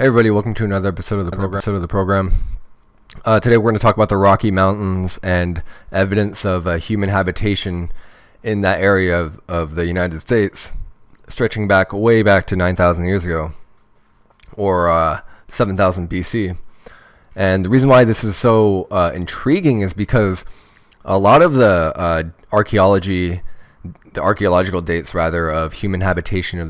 Hey everybody, welcome to another episode of the program. Today we're going to talk about the Rocky Mountains and evidence of human habitation in that area of the United States, stretching way back to 9,000 years ago, or 7,000 BC. And the reason why this is so intriguing is because a lot of the archaeological dates of human habitation of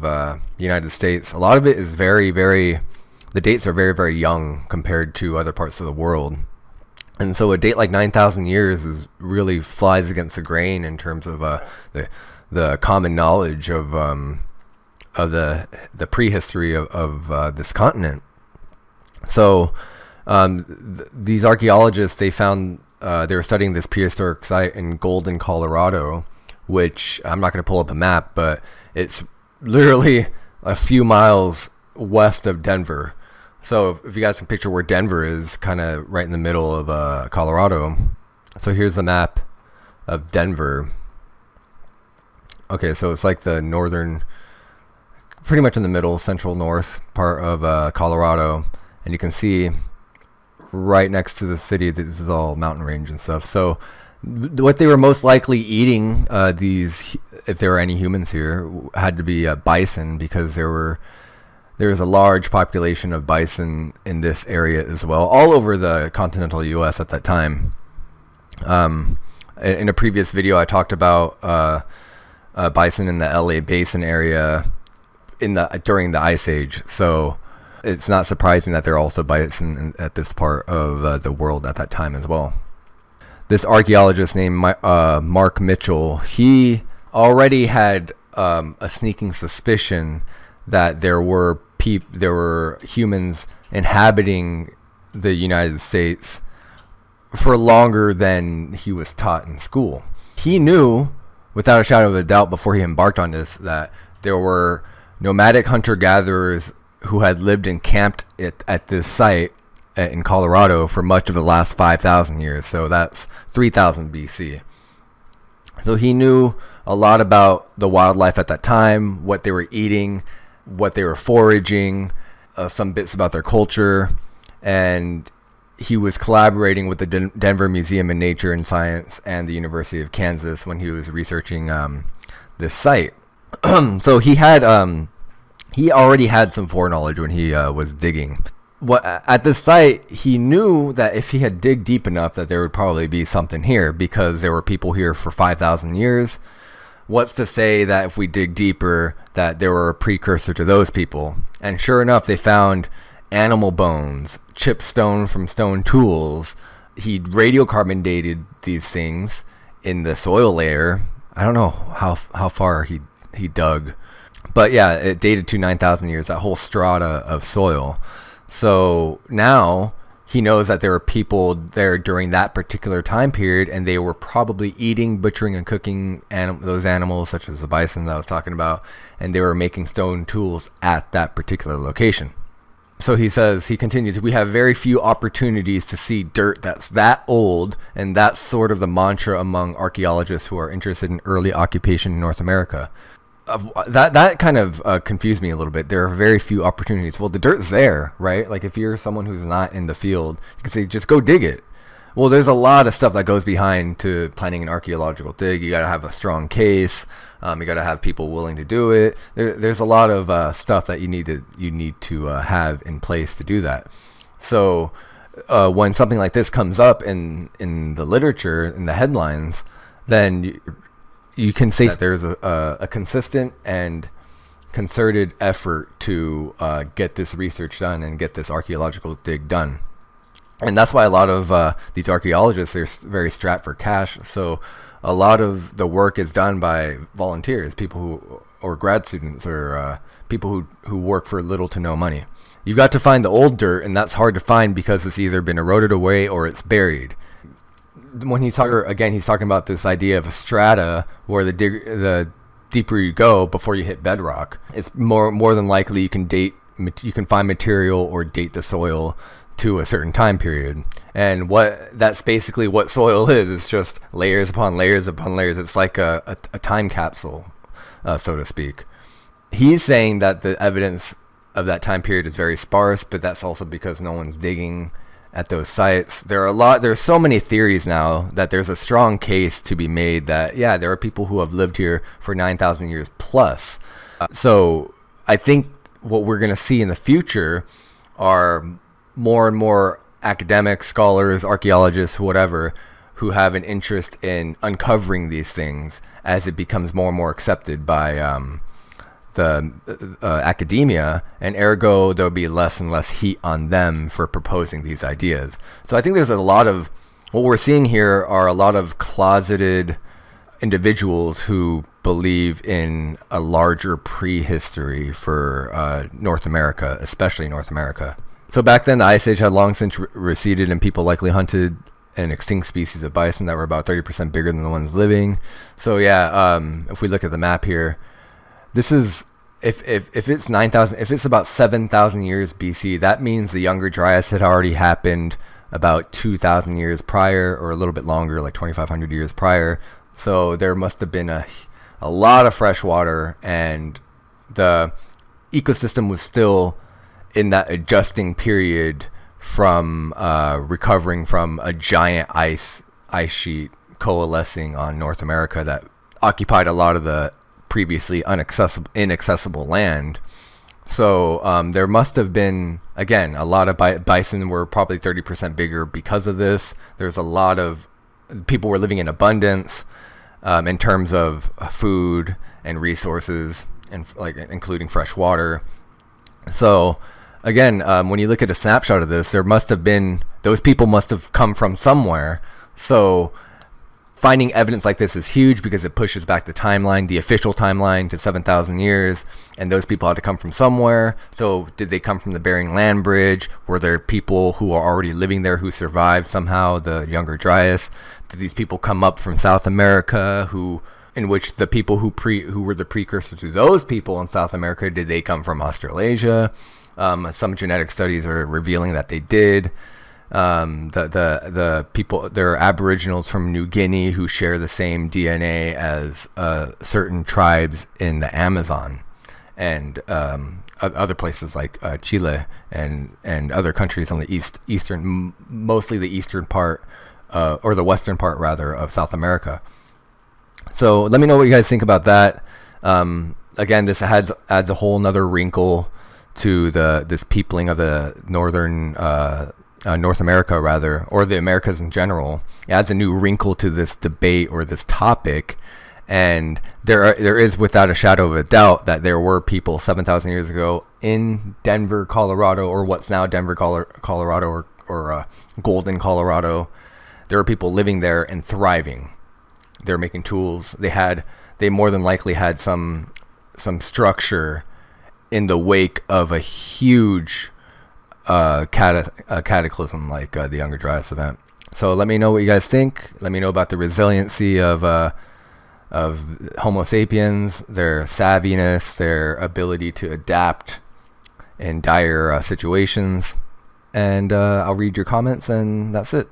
the United States, a lot of it is the dates are very, very young compared to other parts of the world. And so a date like 9,000 years really flies against the grain in terms of the common knowledge of the prehistory of this continent. So these archaeologists, they were studying this prehistoric site in Golden, Colorado, which I'm not going to pull up a map, but it's literally a few miles west of Denver. So if you guys can picture where Denver is, kind of right in the middle of Colorado. So here's the map of Denver. Okay, so it's like the northern, pretty much in the middle, central north part of Colorado. And you can see right next to the city, this is all mountain range and stuff. So what they were most likely eating, if there were any humans here, had to be bison, because there was a large population of bison in this area as well, all over the continental U.S. at that time. In a previous video, I talked about bison in the LA Basin area during the Ice Age. So it's not surprising that there are also bison at this part of the world at that time as well. This archaeologist named Mark Mitchell, he already had a sneaking suspicion that there were humans inhabiting the United States for longer than he was taught in school. He knew, without a shadow of a doubt, before he embarked on this, that there were nomadic hunter-gatherers who had lived and camped at this site in Colorado for much of the last 5,000 years. So that's 3,000 BC. So he knew a lot about the wildlife at that time, what they were eating, what they were foraging, some bits about their culture, and he was collaborating with the Denver Museum of Nature and Science and the University of Kansas when he was researching this site. So he already had some foreknowledge when he was digging. At this site, he knew that if he had dig deep enough, that there would probably be something here, because there were people here for 5,000 years. What's to say that if we dig deeper, that there were a precursor to those people? And sure enough, they found animal bones, chipped stone from stone tools. He radiocarbon dated these things in the soil layer. I don't know how far he dug, but yeah, it dated to 9,000 years, that whole strata of soil. So now he knows that there were people there during that particular time period, and they were probably eating, butchering, and cooking those animals, such as the bison that I was talking about, and they were making stone tools at that particular location. So he continues, we have very few opportunities to see dirt that's that old, and that's sort of the mantra among archaeologists who are interested in early occupation in North America. That kind of confused me a little bit. There are very few opportunities. Well, the dirt's there, right? Like, if you're someone who's not in the field, you can say, just go dig it. Well, there's a lot of stuff that goes behind to planning an archaeological dig. You got to have a strong case. You got to have people willing to do it. There's a lot of stuff that you need to have in place to do that. So when something like this comes up in the literature, in the headlines, then you can say that there's a consistent and concerted effort to get this research done and get this archaeological dig done. And that's why a lot of these archaeologists are very strapped for cash. So a lot of the work is done by volunteers, or grad students, or people who work for little to no money. You've got to find the old dirt, and that's hard to find because it's either been eroded away or it's buried. When he's talking about this idea of a strata, where the deeper you go before you hit bedrock, it's more than likely you can find material or date the soil to a certain time period. And that's basically what soil is. It's just layers upon layers upon layers. It's like a time capsule, so to speak. He's saying that the evidence of that time period is very sparse, but that's also because no one's digging at those sites. There's so many theories now that there's a strong case to be made that, yeah, there are people who have lived here for 9,000 years plus. So I think what we're going to see in the future are more and more academics, scholars, archaeologists, whatever, who have an interest in uncovering these things as it becomes more and more accepted by the academia, and ergo there'll be less and less heat on them for proposing these ideas. So I think there's a lot of, what we're seeing here are a lot of closeted individuals who believe in a larger prehistory for North America, especially North America. So back then the Ice Age had long since receded, and people likely hunted an extinct species of bison that were about 30% bigger than the ones living. So yeah, if we look at the map here, this is, if it's 9,000, if it's about 7,000 years BC, that means the Younger Dryas had already happened about 2,000 years prior, or a little bit longer, like 2,500 years prior. So there must have been a lot of fresh water, and the ecosystem was still in that adjusting period from recovering from a giant ice sheet coalescing on North America that occupied a lot of the previously inaccessible land. So there must have been, again, a lot of bison were probably 30% bigger because of this. There's a lot of people were living in abundance in terms of food and resources, and like including fresh water. So again, when you look at a snapshot of this, there must have been, those people must have come from somewhere. So finding evidence like this is huge because it pushes back the timeline, the official timeline, to 7,000 years, and those people had to come from somewhere. So did they come from the Bering Land Bridge? Were there people who are already living there who survived somehow the Younger Dryas? Did these people come up from South America, in which the people who were the precursor to those people in South America, did they come from Australasia? Some genetic studies are revealing that they did. The people, there are Aboriginals from New Guinea who share the same DNA as certain tribes in the Amazon, and other places like Chile and other countries on the eastern, mostly the eastern part, or the western part rather, of South America. So let me know what you guys think about that. Again, this adds a whole nother wrinkle to this peopling of the northern North America, rather, or the Americas in general. It adds a new wrinkle to this debate or this topic, and there is without a shadow of a doubt that there were people 7,000 years ago in Denver, Colorado, or what's now Denver, Colorado, or Golden, Colorado. There were people living there and thriving. They're making tools. They more than likely had some structure in the wake of a huge cataclysm like the Younger Dryas event. So let me know what you guys think. Let me know about the resiliency of Homo sapiens, their savviness, their ability to adapt in dire situations. And I'll read your comments, and that's it.